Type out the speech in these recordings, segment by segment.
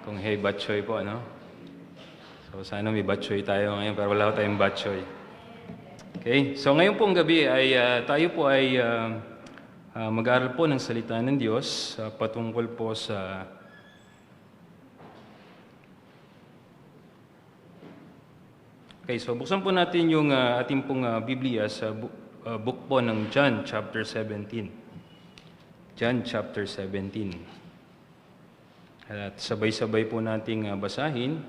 Kung hey batchoy po, ano? So sana may batchoy tayo ngayon, pero wala tayong batchoy. Okay, so ngayon pong gabi ay tayo po ay mag-aaral po ng salita ng Diyos patungkol po sa Okay, so buksan po natin yung ating pong Biblia sa book po ng John chapter 17. John chapter 17. At sabay-sabay po nating basahin.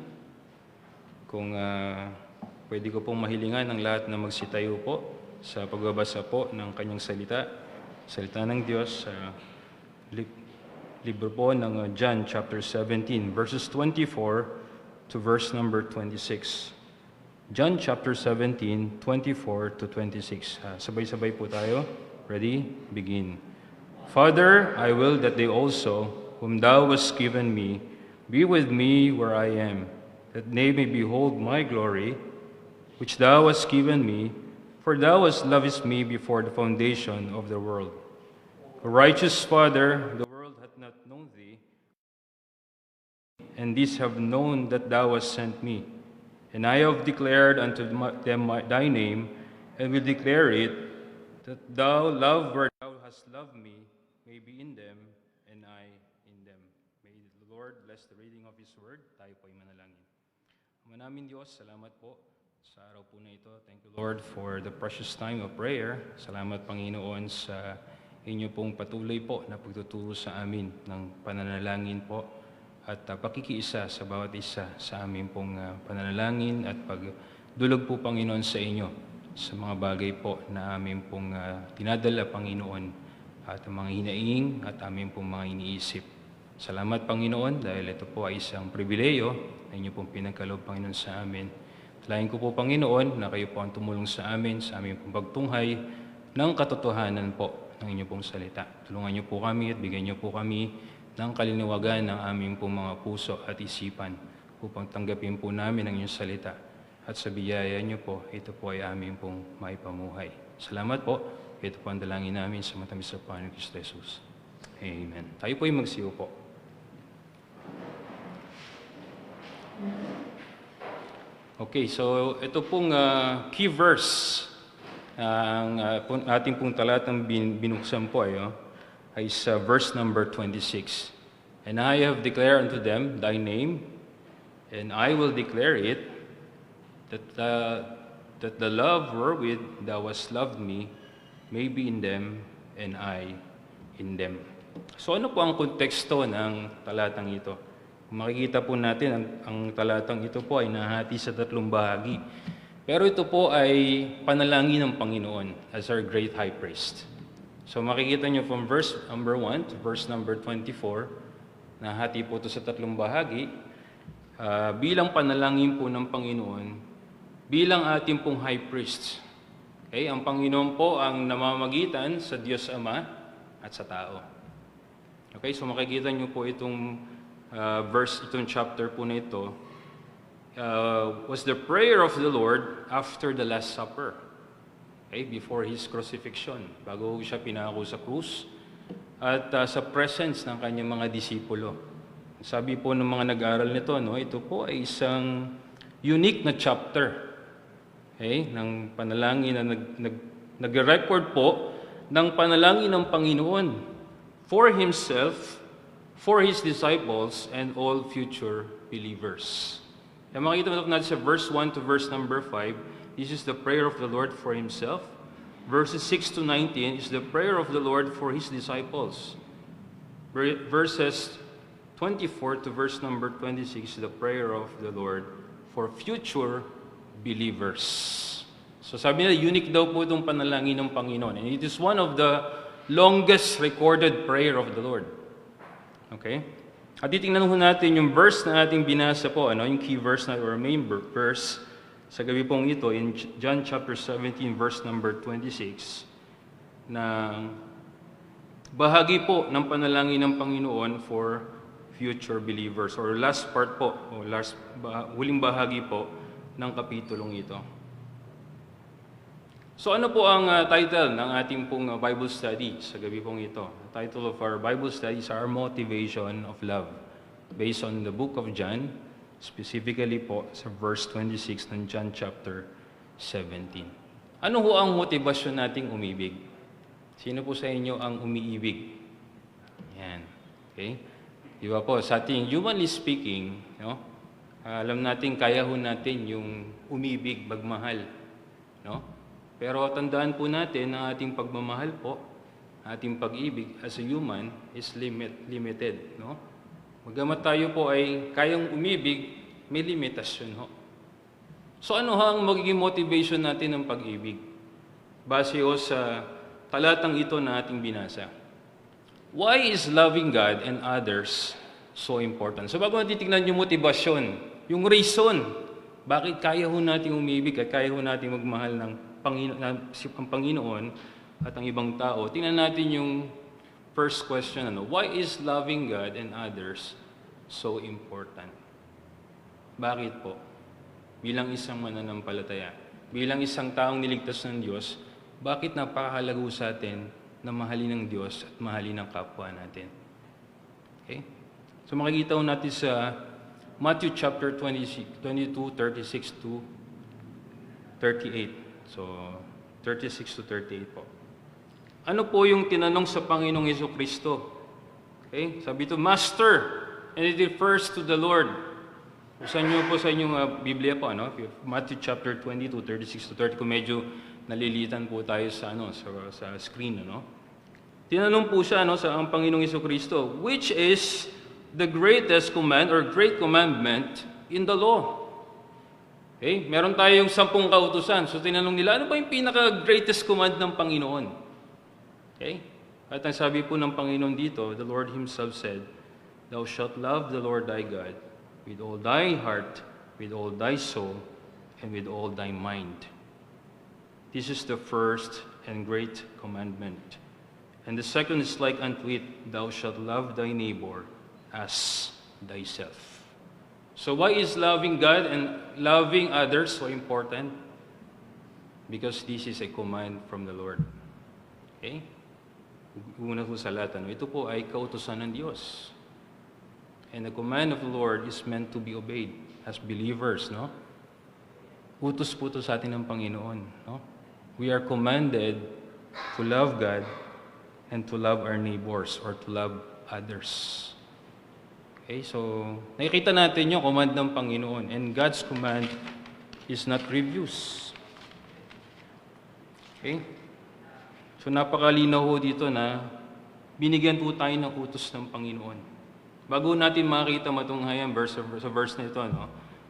Kung pwede ko pong mahilingan ng lahat na magsitayo po sa pagbabasa po ng kanyang salita. Salita ng Diyos sa libro po ng John chapter 17, verses 24 to verse number 26. John chapter 17, 24 to 26. Sabay-sabay po tayo. Ready? Begin. Father, I will that they also, whom thou hast given me, be with me where I am, that they may behold my glory, which thou hast given me, for thou hast loved me before the foundation of the world. O righteous Father, the world hath not known thee, and these have known that thou hast sent me. And I have declared unto them thy name, and will declare it, that thou, love where thou hast loved me, may be in them, and I in them. May the Lord bless the reading of His Word. Tayo po ay manalangin. Ama namin Diyos, salamat po sa araw po na ito. Thank you Lord for the precious time of prayer. Salamat Panginoon sa inyo pong patuloy po na pagtuturo sa amin ng pananalangin po at pakikiisa sa bawat isa sa amin pong pananalangin at pagdulog po Panginoon sa inyo sa mga bagay po na amin pong tinadala Panginoon at ang mga hinaing at amin pong mga iniisip. Salamat Panginoon dahil ito po ay isang pribileyo na inyo pong pinagkaloob Panginoon sa amin. Talahin ko po Panginoon na kayo po ang tumulong sa amin pong pagtunghay ng katotohanan po ng inyong pong salita. Tulungan niyo po kami at bigyan niyo po kami ng kalinawagan ng aming pong mga puso at isipan upang tanggapin po namin ang inyong salita. At sa biyaya niyo po, ito po ay aming pong maipamuhay. Salamat po. Ito po ang dalangin namin sa matamis sa Panginoon Kristo Jesus. Amen. Tayo po ay magsiyo po. Okay, so ito pong key verse ang ating pong talatang binuksan po ay sa verse number 26. And I have declared unto them thy name, and I will declare it, that the love wherewith thou hast loved me may be in them, and I in them. So ano po ang konteksto ng talatang ito? Kung makikita po natin, ang talatang ito po ay nahati sa 3 bahagi. Pero ito po ay panalangin ng Panginoon as our great high priest. So makikita nyo from verse number 1 to verse number 24, nahati po ito sa 3 bahagi, bilang panalangin po ng Panginoon, bilang ating pong high priest. Okay, ang Panginoon po ang namamagitan sa Diyos Ama at sa tao. Okay, so makikita nyo po itong itong chapter po na ito, was the prayer of the Lord after the Last Supper. Okay, before His crucifixion, bago siya pinako sa krus, at sa presence ng kanyang mga disipulo. Sabi po ng mga nag-aaral nito, ito po ay isang unique na chapter. Okay, ng panalangin na nag-record po ng panalangin ng Panginoon for Himself, for His disciples, and all future believers. Kaya makikita natin sa verse 1 to verse number 5, this is the prayer of the Lord for Himself. Verses 6 to 19 is the prayer of the Lord for His disciples. Verses 24 to verse number 26 is the prayer of the Lord for future believers. So sabi nila, unique daw po itong panalangin ng Panginoon. And it is one of the longest recorded prayer of the Lord. Okay? At titingnan po natin yung verse na ating binasa po, yung key verse na or main verse sa gabi pong ito in John chapter 17 verse number 26 na bahagi po ng panalangin ng Panginoon for future believers or last part po o huling bahagi po ng kapitulong ito. So ano po ang title ng ating pong Bible study sa gabi pong ito? The title of our Bible study is Our Motivation of Love. based on the book of John, specifically po sa verse 26 ng John chapter 17. Ano ho ang motibasyon nating umibig? Sino po sa inyo ang umiibig? Yan. Okay? Di ba po, sa ating humanly speaking, no? Alam natin, kaya ho natin yung umibig, magmahal. No? Pero tandaan po natin na ating pagmamahal po, ating pag-ibig as a human is limited. No? Bagamat tayo po ay kayang umibig, may limitasyon ho. So ano ang magiging motivation natin ng pag-ibig? Base ho sa talatang ito na ating binasa. Why is loving God and others so important? So bago natin titignan yung motivasyon, yung reason, bakit kaya ho natin umibig at kaya ho natin magmahal ng Panginoon at ang ibang tao, tingnan natin yung first question, why is loving God and others so important? Bakit po? Bilang isang mananampalataya, bilang isang taong niligtas ng Diyos, bakit napakahalaga sa atin na mahalin ng Diyos at mahalin ng kapwa natin? Okay? So makikita ho natin sa Matthew chapter 22, 36 to 38. So, 36 to 38 po. Ano po yung tinanong sa Panginoong Jesucristo? Okay? Sabi ito, Master, and it refers to the Lord. Usan nyo po sa inyong Biblia po, Matthew chapter 22, 36 to 30, kung medyo nalilitan po tayo sa, sa screen. Tinanong po siya sa ang Panginoong Jesucristo, which is the greatest command or great commandment in the law? Okay? Meron tayong 10 kautusan. So tinanong nila, ano ba yung pinaka-greatest command ng Panginoon? Okay? At ang sabi po ng Panginoon dito, the Lord Himself said, Thou shalt love the Lord thy God with all thy heart, with all thy soul, and with all thy mind. This is the first and great commandment. And the second is like unto it, Thou shalt love thy neighbor as thyself. So why is loving God and loving others so important? Because this is a command from the Lord. Okay? Una po sa lahat, ito po ay kautusan ng Diyos. And the command of the Lord is meant to be obeyed as believers, Utos po ito sa atin ng Panginoon, We are commanded to love God and to love our neighbors or to love others. Okay, so nakikita natin yung command ng Panginoon, and God's command is not grievous. Okay? So napakalinaw ho dito na binigyan po tayo ng utos ng Panginoon. Bago natin makita matunghayan sa verse na ito,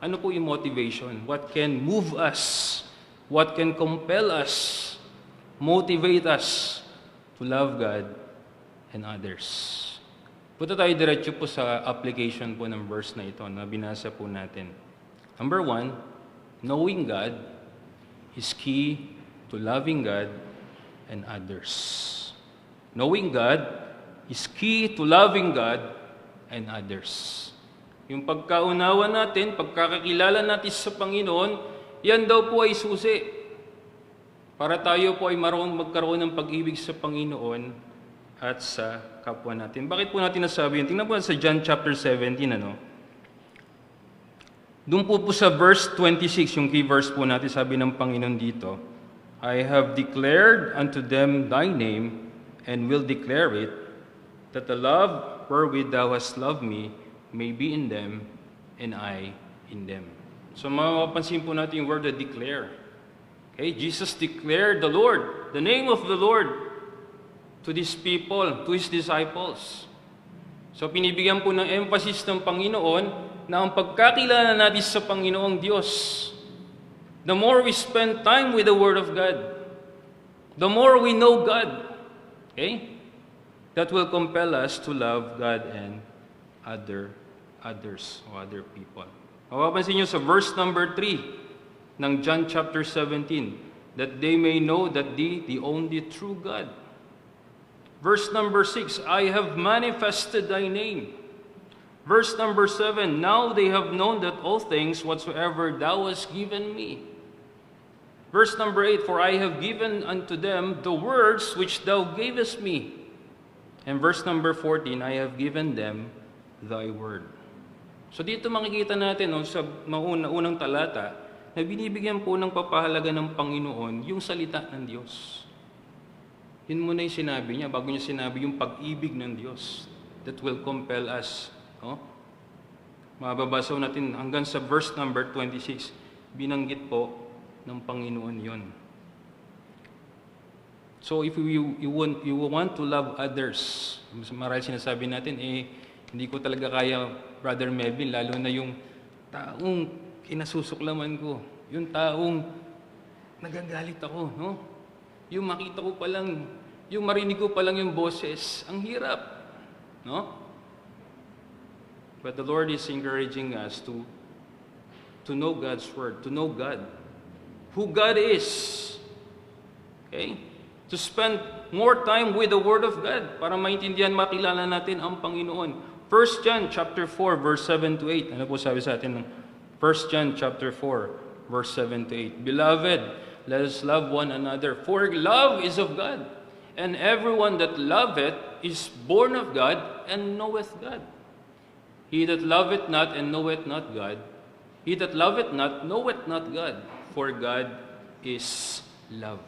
ano po yung motivation? What can move us? What can compel us? Motivate us to love God and others? Punta tayo diretso po sa application po ng verse na ito na binasa po natin. Number 1, knowing God is key to loving God and others. Knowing God is key to loving God and others. Yung pagkaunawa natin, pagkakakilala natin sa Panginoon, yan daw po ay susi. Para tayo po ay magkaroon ng pag-ibig sa Panginoon at sa kapwa natin. Bakit po natin nasabi yun? Tingnan po sa John chapter 17, Doon po sa verse 26, yung key verse po natin, sabi ng Panginoon dito, I have declared unto them thy name, and will declare it, that the love wherewith thou hast loved me may be in them, and I in them. So mapapansin po natin yung word na declare. Okay? Jesus declared the Lord, the name of the Lord, to these people, to His disciples. So pinibigyan po ng emphasis ng Panginoon na ang pagkakilala natin sa Panginoong Diyos, the more we spend time with the Word of God, the more we know God. Okay? That will compel us to love God and others or other people. Mapapansin nyo sa verse number 3 ng John chapter 17, that they may know that thee, the only true God. Verse number 6, I have manifested thy name. Verse number 7, now they have known that all things whatsoever thou hast given me. Verse number 8, for I have given unto them the words which thou gavest me. And verse number 14, I have given them thy word. So dito makikita natin sa unang talata na binibigyan po ng papahalaga ng Panginoon yung salita ng Diyos. Yun muna yung sinabi niya, bago niya sinabi yung pag-ibig ng Diyos that will compel us. No? Mababasa natin hanggang sa verse number 26, binanggit po ng Panginoon yon. So if you want to love others, marahil sinasabi natin, hindi ko talaga kaya, Brother Melvin, lalo na yung taong kinasusuklaman ko, yung taong nagagalit ako, no? Yung makita ko pa lang, yung marinig ko pa lang yung boses, ang hirap, no? But the Lord is encouraging us to know God's Word, to know God, who God is, okay? To spend more time with the Word of God para maintindihan, makilala natin ang Panginoon. 1 John chapter 4 verse 7 to 8. Ano po sabi sa atin ng 1 John chapter 4 verse 7 to 8? Beloved, let us love one another, for love is of God, and everyone that loveth is born of God and knoweth God. He that loveth not and knoweth not God, he that loveth not knoweth not God, for God is love.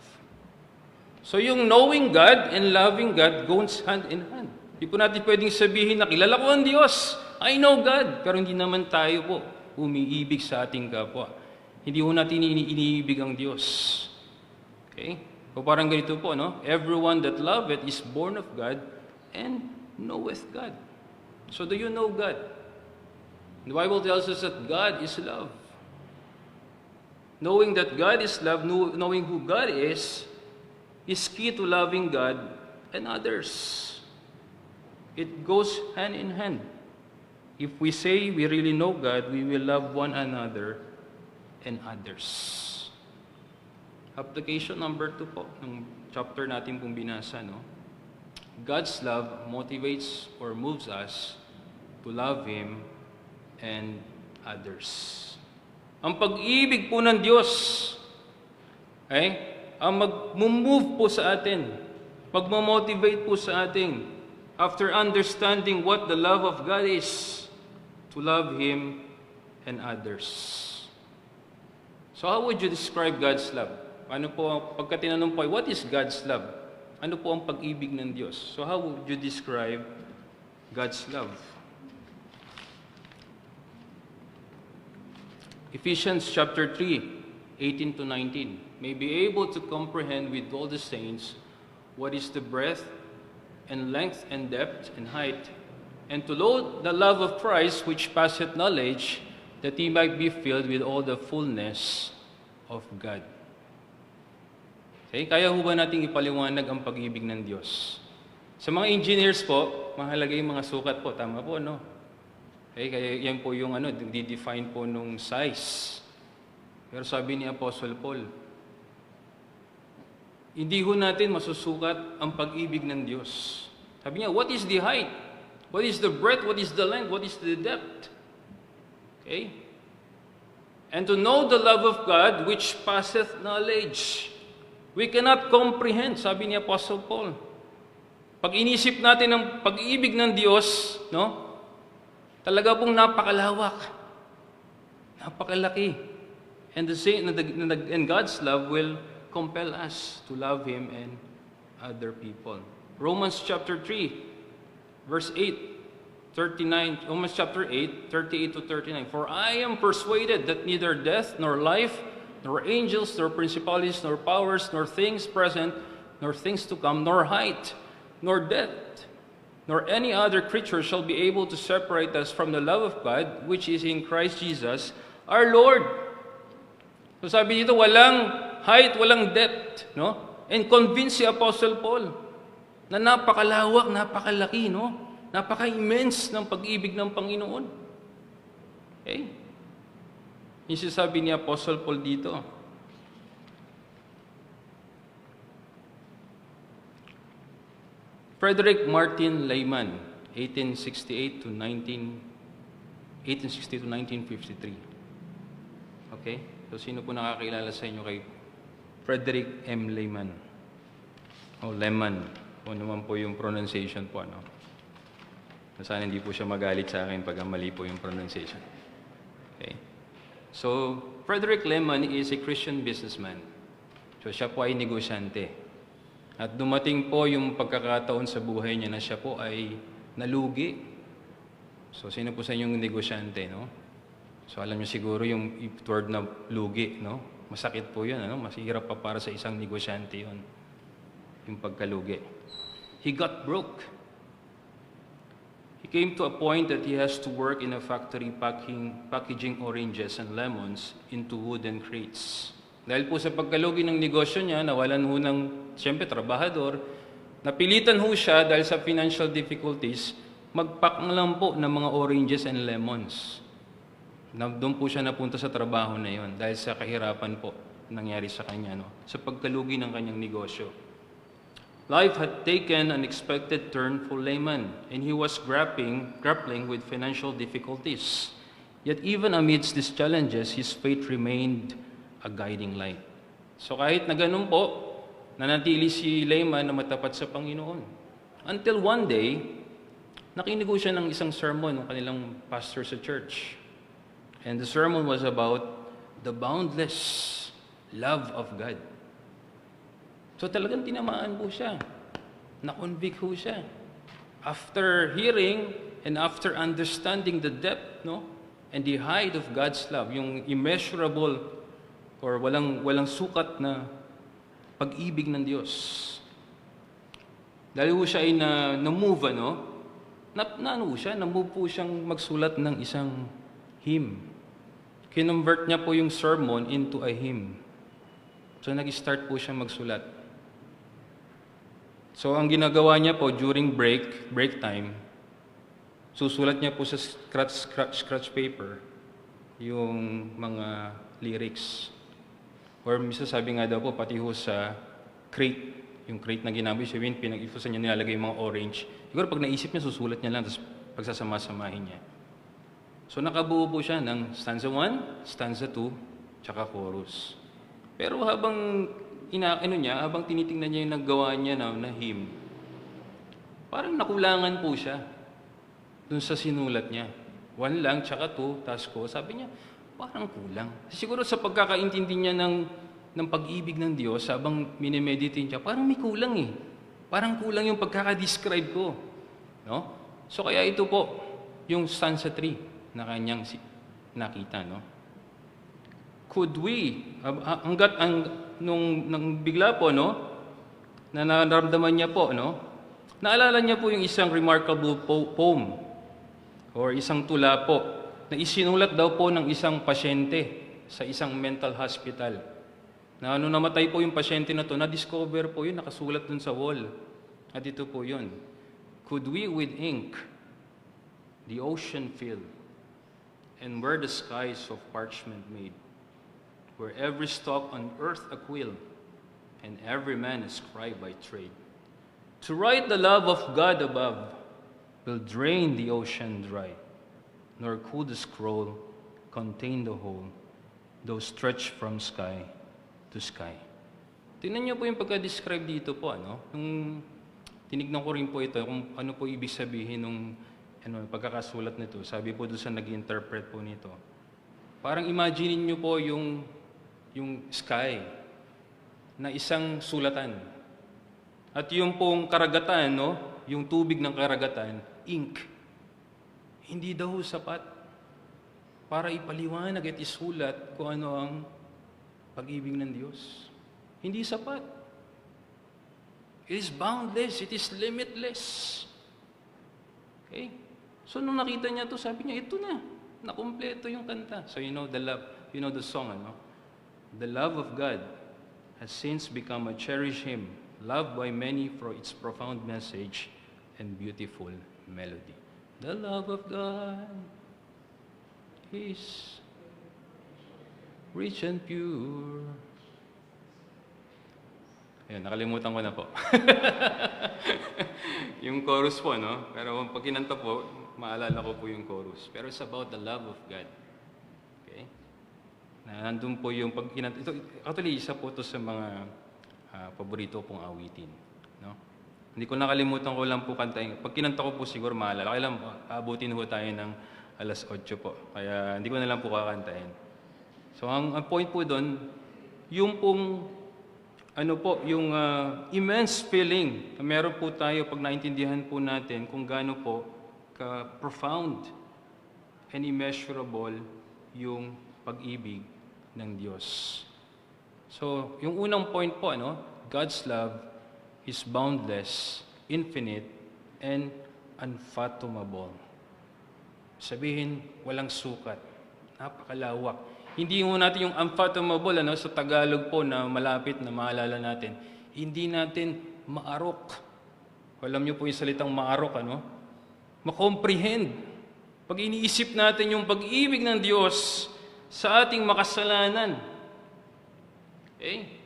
So yung knowing God and loving God goes hand in hand. Hindi po natin pwedeng sabihin na kilala ko ang Diyos, I know God, pero hindi naman tayo po umiibig sa ating kapwa. Hindi po natin iniibig ang Diyos. Okay? So parang ganito po, no? Everyone that loveth is born of God and knoweth God. So do you know God? The Bible tells us that God is love. Knowing that God is love, knowing who God is key to loving God and others. It goes hand in hand. If we say we really know God, we will love one another and others. Application number 2 po, ng chapter natin pong binasa, no? God's love motivates or moves us to love Him and others. Ang pag-ibig po ng Diyos, ang mag-move po sa atin, mag-motivate po sa atin, after understanding what the love of God is, to love Him and others. So how would you describe God's love? Ano po, pagka tinanong po, what is God's love? Ano po ang pag-ibig ng Diyos? So how would you describe God's love? Ephesians chapter 3, 18 to 19, may be able to comprehend with all the saints what is the breadth and length and depth and height, and to know the love of Christ which passeth knowledge, that ye might be filled with all the fullness of God. Okay, kaya ho ba nating ipaliwanag ang pag-ibig ng Diyos? Sa mga engineers po, mahalaga yung mga sukat po, tama po, no? Okay, kaya yan po yung di-define po nung size. Pero sabi ni Apostle Paul, hindi ho natin masusukat ang pag-ibig ng Diyos. Sabi niya, what is the height? What is the breadth? What is the length? What is the depth? Okay? And to know the love of God which passeth knowledge. We cannot comprehend, sabi ni Apostle Paul. Pag inisip natin ang pag-ibig ng Diyos, no? Talaga pong napakalawak. Napakalaki. And God's love will compel us to love Him and other people. Romans chapter 3, verse 8, 39, Romans chapter 8, 38 to 39. For I am persuaded that neither death, nor life, nor angels, nor principalities, nor powers, nor things present, nor things to come, nor height, nor depth, nor any other creature shall be able to separate us from the love of God, which is in Christ Jesus, our Lord. So sabi dito, walang height, walang depth, no? And convince si Apostle Paul na napakalawak, napakalaki, no? Napaka-immense ng pag-ibig ng Panginoon. Okay? Yung sinasabi ni Apostle Paul dito. Frederick Martin Lehman, 1860 to 1953. Okay? So, sino po nakakilala sa inyo kay Frederick M. Lehman? O Lehman. O naman po yung pronunciation po, ano? Sana hindi po siya magalit sa akin pag mali po yung pronunciation. Okay. So, Frederick Lehman is a Christian businessman. So, siya po ay negosyante. At dumating po yung pagkakataon sa buhay niya na siya po ay nalugi. So, sino po sa inyong negosyante, no? So, alam niyo siguro yung word na lugi, no? Masakit po yun, ano? Masihirap pa para sa isang negosyante yun. Yung pagkalugi. He got broke. He came to a point that he has to work in a factory packaging oranges and lemons into wooden crates. Dahil po sa pagkalugi ng negosyo niya, nawalan ho ng, siyempre, trabahador, napilitan ho siya dahil sa financial difficulties, magpack na lang po ng mga oranges and lemons. Doon po siya napunta sa trabaho na yon dahil sa kahirapan po nangyari sa kanya, no? Sa pagkalugi ng kanyang negosyo. Life had taken an unexpected turn for Lehman, and he was grappling with financial difficulties. Yet even amidst these challenges, his faith remained a guiding light. So kahit na ganun po, nanatili si Lehman na matapat sa Panginoon. Until one day, nakinig ko siya ng isang sermon ng kanilang pastor sa church. And the sermon was about the boundless love of God. So talagang tinamaan po siya. Na-convict po siya. After hearing and after understanding the depth, no, and the height of God's love, yung immeasurable or walang sukat na pag-ibig ng Diyos. Dahil po siya ay na-move, ano? Na-move po siyang magsulat ng isang hymn. Kinonvert niya po yung sermon into a hymn. So nag-start po siya magsulat. So ang ginagawa niya po during break time, susulat niya po sa scratch paper yung mga lyrics. Or misa sabi nga daw po, pati ho sa crate, yung crate na ginamit siya, pinag-ifusan niya nilalagay yung mga orange. Siguro pag naisip niya, susulat niya lang, tapos pagsasama-samahin niya. So nakabuo po siya ng stanza 1, stanza 2, tsaka chorus. Pero habang habang tinitingnan niya yung naggawa niya na hymn, parang nakulangan po siya dun sa sinulat niya. 1 lang, tsaka 2, tas ko. Sabi niya, parang kulang. Siguro sa pagkakaintindi niya ng pag-ibig ng Diyos, habang minimeditate niya, parang may kulang eh. Parang kulang yung pagkakadescribe ko. No? So kaya ito po, yung stanza 3 na kanyang nakita. No? Could we, nung bigla po, no, na naramdaman niya po, no, naalala niya po yung isang remarkable poem or isang tula po na isinulat daw po ng isang pasyente sa isang mental hospital. Na namatay po yung pasyente na to, na-discover po yun, nakasulat dun sa wall. At ito po yun. Could we with ink the ocean fill, and were the skies of parchment made, where every stalk on earth a quill, and every man a scribe by trade. To write the love of God above will drain the ocean dry, nor could the scroll contain the whole, though stretched from sky to sky. Tingnan niyo po yung pagka-describe dito po, ano? Nung tinignan ko rin po ito, kung ano po ibig sabihin nung pagkakasulat nito. Sabi po doon sa nag-interpret po nito. Parang imagine niyo po yung sky na isang sulatan. At yung pong karagatan, no, yung tubig ng karagatan, ink. Hindi daw sapat para ipaliwanag at isulat kung ano ang pag-ibig ng Diyos. Hindi sapat. It is boundless, it is limitless. Okay? So nung nakita niya to, sabi niya, ito na, nakumpleto yung kanta. So you know the love, you know the song, ano? The love of God has since become a cherished hymn, loved by many for its profound message and beautiful melody. The love of God is rich and pure. Ayan, nakalimutan ko na po. Yung chorus po, no? Pero pag kinanta po, maalala ko po yung chorus. Pero it's about the love of God. Okay? Nandun po yung pag kinanta. Ito, actually, isa po ito sa mga paborito pong awitin. No? Hindi ko nakalimutan ko lang po kantahin. Pag kinanta ko po siguro maalala. Kailan aabutin ho tayo ng alas 8 po. Kaya hindi ko na lang po kakantahin. So ang point po doon, yung pong yung immense feeling na meron po tayo pag naintindihan po natin kung gaano po ka-profound and immeasurable yung pag-ibig ng Diyos. So, yung unang point po, God's love is boundless, infinite, and unfathomable. Sabihin, walang sukat. Napakalawak. Hindi mo natin yung unfathomable, sa Tagalog po na malapit na maalala natin. Hindi natin maarok. Alam niyo po yung salitang maarok, makomprehend. Pag iniisip natin yung pag-ibig ng Diyos sa ating makasalanan. Okay?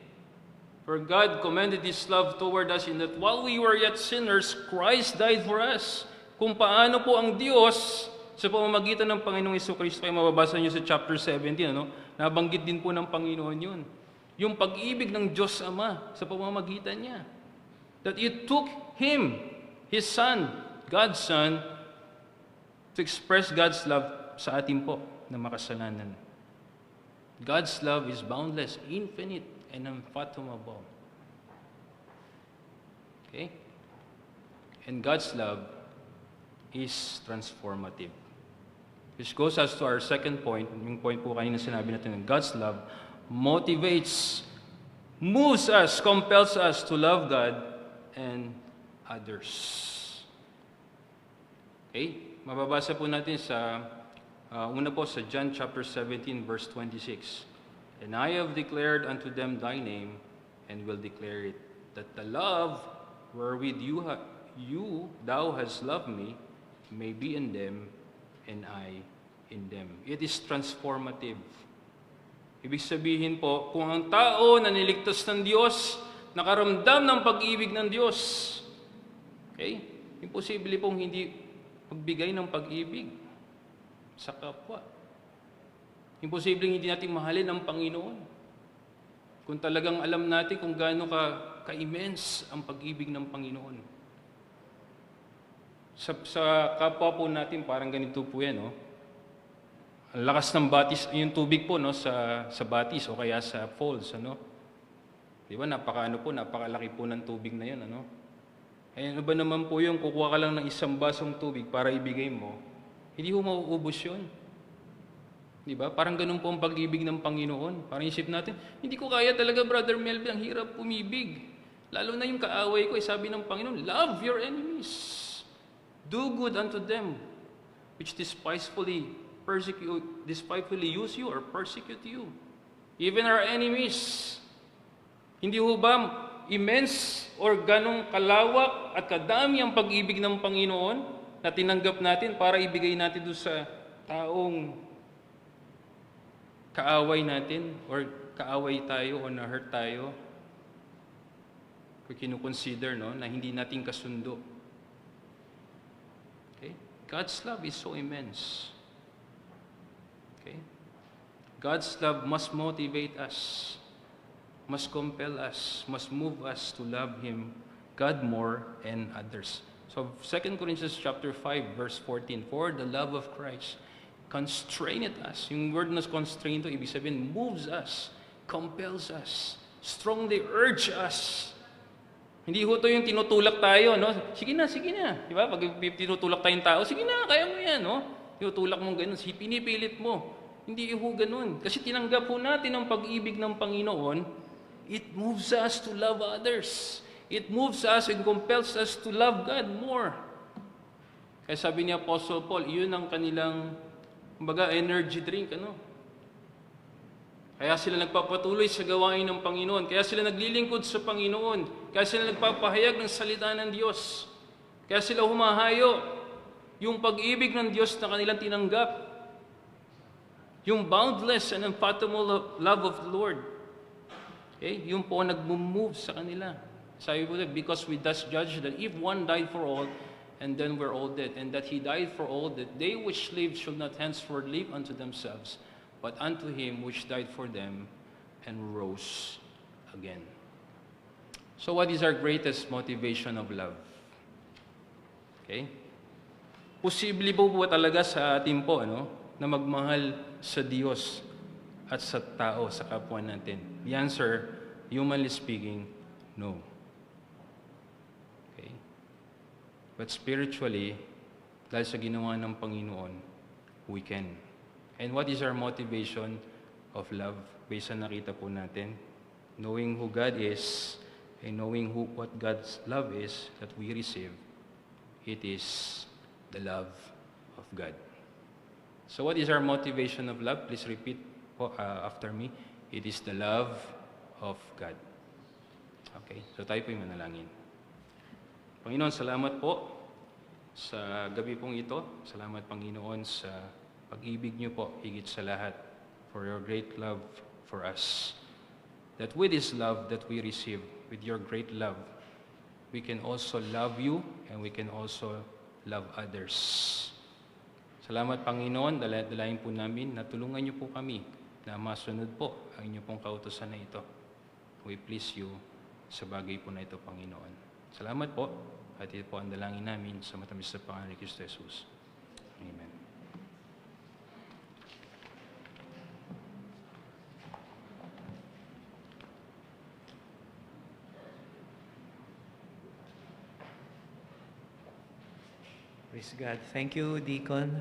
For God commended His love toward us in that while we were yet sinners, Christ died for us. Kung paano po ang Diyos sa pamamagitan ng Panginoong Jesucristo, kayo mababasa niyo sa chapter 17, nabanggit din po ng Panginoon yun. Yung pag-ibig ng Diyos Ama sa pamamagitan niya. That it took Him, His Son, God's Son, to express God's love sa atin po na makasalanan. God's love is boundless, infinite, and unfathomable. Okay? And God's love is transformative. Which goes us to our second point, yung point po kanina sinabi natin, God's love motivates, moves us, compels us to love God and others. Okay? Mababasa po natin sa, una po sa John chapter 17, verse 26. And I have declared unto them thy name, and will declare it, that the love wherewith thou hast loved me, may be in them, and I in them. It is transformative. Ibig sabihin po, kung ang tao na niligtas ng Diyos, nakaramdam ng pag-ibig ng Diyos, okay? Imposible pong hindi magbigay ng pag-ibig sa kapwa. Imposible hindi natin mahalin ang Panginoon. Kung talagang alam natin kung gaano ka-immense ang pag-ibig ng Panginoon. Sa kapwa po natin, parang ganito po yan, Ang lakas ng batis, yung tubig po, sa batis o kaya sa falls, Di ba, napakalaki po ng tubig na yun, Eh, ano ba naman po yung kukuha ka lang ng isang basong tubig para ibigay mo, hindi mo mauubos yun. Di ba? Parang ganun po ang pag-ibig ng Panginoon. Parang isip natin, hindi ko kaya talaga, Brother Melvin, ang hirap umibig. Lalo na yung kaaway ko, sabi ng Panginoon, love your enemies. Do good unto them, which despitefully use you or persecute you. Even our enemies. Hindi ho ba immense or ganong kalawak at kadami ang pag-ibig ng Panginoon na tinanggap natin para ibigay natin doon sa taong kaaway natin or kaaway tayo o na-hurt tayo o kinukonsider na hindi natin kasundo. Okay? God's love is so immense. Okay? God's love must motivate us, must compel us, must move us to love Him, God more, and others. So 2 Corinthians chapter 5, verse 14, for the love of Christ constraineth us. Yung word na constrain to, ibig sabihin, moves us, compels us, strongly urge us. Hindi ho to yung tinutulak tayo, Sige na. Di ba? Pag tinutulak tayong tao, sige na, kaya mo yan, Tinutulak mo ganun, pinipilit mo. Hindi ho ganun. Kasi tinanggap po natin ang pag-ibig ng Panginoon, it moves us to love others. It moves us and compels us to love God more. Kaya sabi ni Apostle Paul, iyon ang kanilang energy drink, Kaya sila nagpapatuloy sa gawain ng Panginoon. Kaya sila naglilingkod sa Panginoon. Kaya sila nagpapahayag ng salita ng Diyos. Kaya sila humahayo. Yung pag-ibig ng Diyos na kanilang tinanggap. Yung boundless and unfathomable love of the Lord. Okay? Yung po nag-move sa kanila. Sabi po, because we thus judge that if one died for all, and then we're all dead, and that He died for all, that they which live shall not henceforth live unto themselves, but unto Him which died for them and rose again. So what is our greatest motivation of love? Okay? Posible po talaga sa atin po, na magmahal sa Diyos at sa tao, sa kapwa natin? The answer, humanly speaking, no. Okay? But spiritually, dahil sa ginawa ng Panginoon, we can. And what is our motivation of love? Based sa nakita po natin, knowing who God is, and knowing what God's love is that we receive, it is the love of God. So what is our motivation of love? Please repeat po, after me. It is the love of God. Okay, so tayo po'y manalangin. Panginoon, salamat po sa gabi pong ito. Salamat, Panginoon, sa pag-ibig niyo po, higit sa lahat, for your great love for us. That with this love that we receive, with your great love, we can also love you and we can also love others. Salamat, Panginoon, dalayan po namin na tulungan niyo po kami na masunod po ang inyong pong kautusan na ito. We please you sa bagay po na ito, Panginoon. Salamat po, at ito po ang dalangin namin sa matamis na pangalan ni Kristo Jesus. Amen. Praise God. Thank you, Deacon.